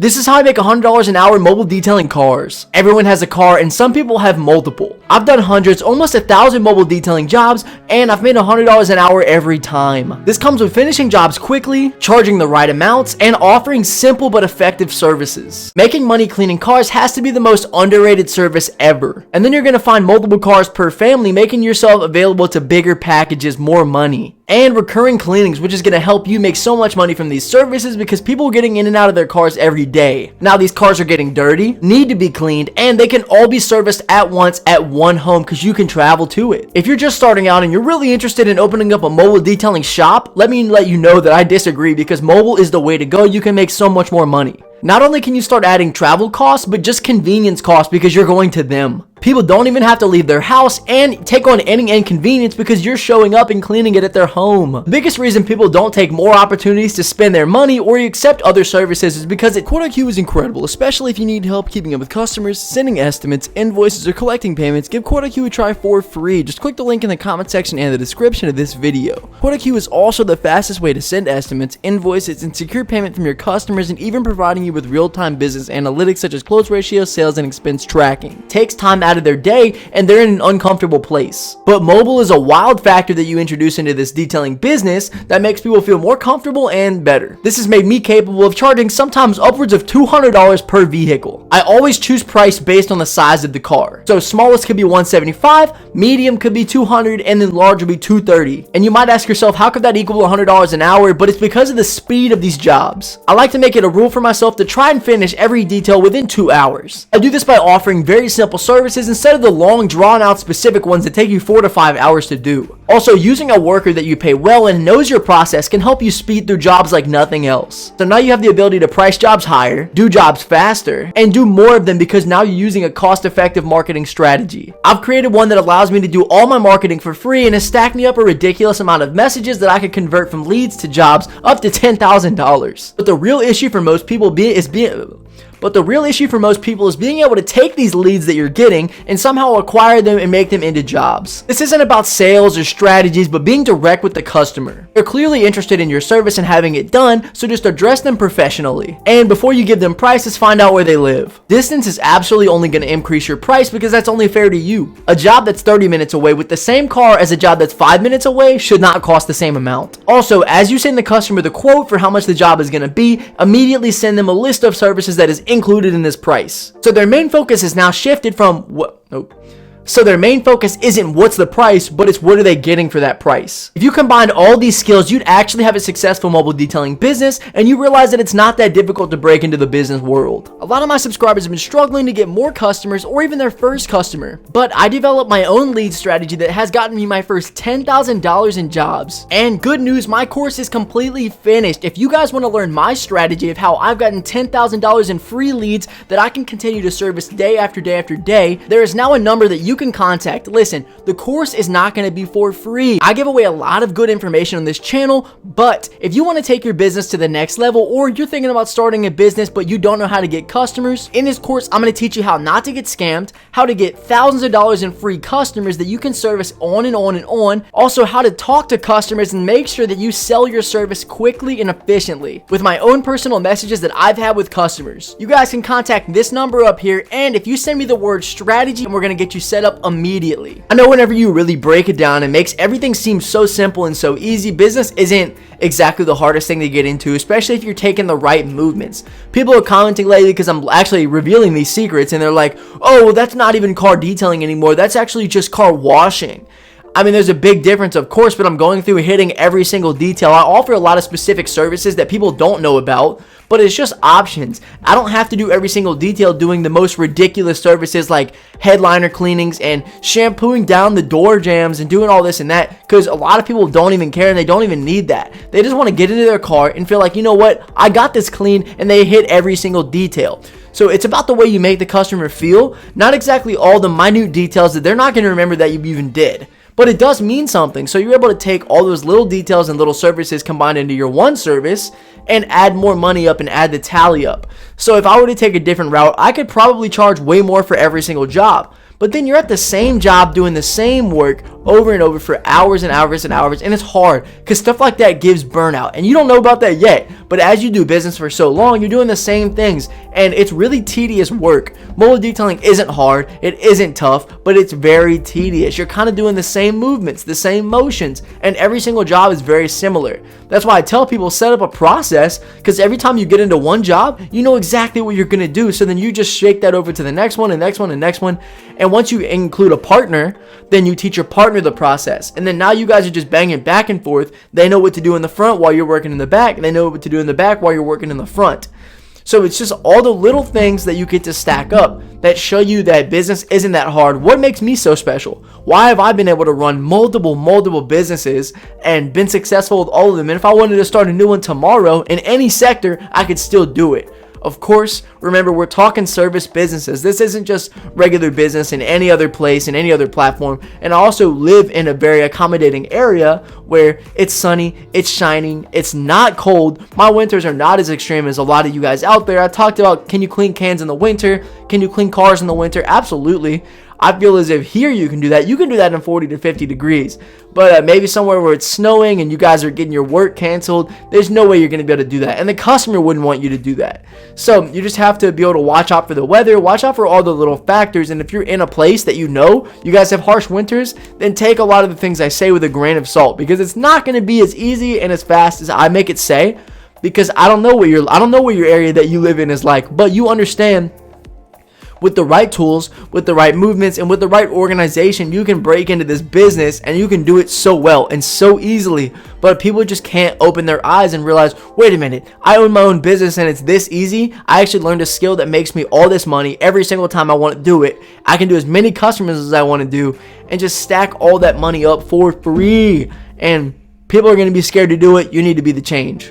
This is how I make $100 an hour mobile detailing cars. Everyone has a car and some people have multiple. I've done hundreds, almost 1,000 mobile detailing jobs, and I've made $100 an hour every time. This comes with finishing jobs quickly, charging the right amounts, and offering simple but effective services. Making money cleaning cars has to be the most underrated service ever. And then you're gonna find multiple cars per family, making yourself available to bigger packages, more money. And recurring cleanings, which is going to help you make so much money from these services because people are getting in and out of their cars every day. Now these cars are getting dirty, need to be cleaned, and they can all be serviced at once at one home because you can travel to it. If you're just starting out and you're really interested in opening up a mobile detailing shop, let me let you know that I disagree because mobile is the way to go. You can make so much more money. Not only can you start adding travel costs, but just convenience costs because you're going to them. People don't even have to leave their house and take on any inconvenience because you're showing up and cleaning it at their home. The biggest reason people don't take more opportunities to spend their money or accept other services is because 𝗤𝘂𝗂𝗜 is incredible, especially if you need help keeping up with customers, sending estimates, invoices, or collecting payments. Give 𝗤𝗂𝗜 a try for free. Just click the link in the comment section and the description of this video. 𝗤𝗂𝗜 is also the fastest way to send estimates, invoices, and secure payment from your customers, and even providing you with real-time business analytics such as close ratio, sales, and expense tracking. Takes time out of their day and they're in an uncomfortable place. But mobile is a wild factor that you introduce into this detailing business that makes people feel more comfortable and better. This has made me capable of charging sometimes upwards of $200 per vehicle. I always choose price based on the size of the car. So smallest could be $175, medium could be $200, and then large would be $230. And you might ask yourself, how could that equal $100 an hour? But it's because of the speed of these jobs. I like to make it a rule for myself to try and finish every detail within 2 hours. I do this by offering very simple services instead of the long drawn out specific ones that take you 4 to 5 hours to do. Also, using a worker that you pay well and knows your process can help you speed through jobs like nothing else. So now you have the ability to price jobs higher, do jobs faster, and do more of them because now you're using a cost-effective marketing strategy. I've created one that allows me to do all my marketing for free and has stacked me up a ridiculous amount of messages that I could convert from leads to jobs up to $10,000. But the real issue for most people is being able to take these leads that you're getting and somehow acquire them and make them into jobs. This isn't about sales or strategies, but being direct with the customer. They're clearly interested in your service and having it done, so just address them professionally. And before you give them prices, find out where they live. Distance is absolutely only going to increase your price because that's only fair to you. A job that's 30 minutes away with the same car as a job that's 5 minutes away should not cost the same amount. Also, as you send the customer the quote for how much the job is going to be, immediately send them a list of services that is included in this price. So their main focus is now shifted from So their main focus isn't what's the price, but it's what are they getting for that price. If you combined all these skills, you'd actually have a successful mobile detailing business, and you realize that it's not that difficult to break into the business world. A lot of my subscribers have been struggling to get more customers or even their first customer, but I developed my own lead strategy that has gotten me my first $10,000 in jobs. And good news, my course is completely finished. If you guys want to learn my strategy of how I've gotten $10,000 in free leads that I can continue to service day after day after day, there is now a number that you can contact. Listen, the course is not going to be for free. I give away a lot of good information on this channel, but if you want to take your business to the next level, or you're thinking about starting a business but you don't know how to get customers, in this course I'm going to teach you how not to get scammed, how to get thousands of dollars in free customers that you can service on and on and on, also how to talk to customers and make sure that you sell your service quickly and efficiently with my own personal messages that I've had with customers. You guys can contact this number up here, and if you send me the word strategy, we're going to get you set up immediately. I know whenever you really break it down, it makes everything seem so simple and so easy. Business isn't exactly the hardest thing to get into, especially if you're taking the right movements. People are commenting lately because I'm actually revealing these secrets, and they're like, oh, well, that's not even car detailing anymore. That's actually just car washing. I mean, there's a big difference, of course, but I'm going through hitting every single detail. I offer a lot of specific services that people don't know about, but it's just options. I don't have to do every single detail doing the most ridiculous services like headliner cleanings and shampooing down the door jambs and doing all this and that, because a lot of people don't even care and they don't even need that. They just want to get into their car and feel like, you know what, I got this clean, and they hit every single detail. So it's about the way you make the customer feel, not exactly all the minute details that they're not going to remember that you even did. But it does mean something, so you're able to take all those little details and little services combined into your one service and add more money up and add the tally up. So if I were to take a different route, I could probably charge way more for every single job. but then you're at the same job doing the same work over and over for hours and hours and hours, and it's hard because stuff like that gives burnout, and you don't know about that yet. But as you do business for so long, you're doing the same things, and it's really tedious work. Mobile detailing isn't hard, it isn't tough, but it's very tedious. You're kind of doing the same movements, the same motions, and every single job is very similar. That's why I tell people set up a process, because every time you get into one job, you know exactly what you're going to do. So then you just shake that over to the next one, and next one, and next one. And once you include a partner, then you teach your partner the process. And then now you guys are just banging back and forth. They know what to do in the front while you're working in the back, and they know what to do in the back while you're working in the front. So it's just all the little things that you get to stack up that show you that business isn't that hard. What makes me so special? Why have I been able to run multiple businesses and been successful with all of them? And if I wanted to start a new one tomorrow in any sector, I could still do it. Of course, remember, we're talking service businesses. This isn't just regular business in any other place, in any other platform. And I also live in a very accommodating area where it's sunny, it's shining, it's not cold. My winters are not as extreme as a lot of you guys out there. I talked about, can you clean cans in the winter? Can you clean cars in the winter? Absolutely. I feel as if here you can do that. You can do that in 40 to 50 degrees. But maybe somewhere where it's snowing and you guys are getting your work canceled, there's no way you're going to be able to do that. And the customer wouldn't want you to do that. So you just have to be able to watch out for the weather, watch out for all the little factors. And if you're in a place that you know you guys have harsh winters, then take a lot of the things I say with a grain of salt, because it's not going to be as easy and as fast as I make it say, because I don't know what your area that you live in is like. But you understand, with the right tools, with the right movements, and with the right organization, you can break into this business and you can do it so well and so easily. But people just can't open their eyes and realize, wait a minute, I own my own business and it's this easy. I actually learned a skill that makes me all this money every single time I want to do it. I can do as many customers as I want to do and just stack all that money up for free. And people are going to be scared to do it. You need to be the change.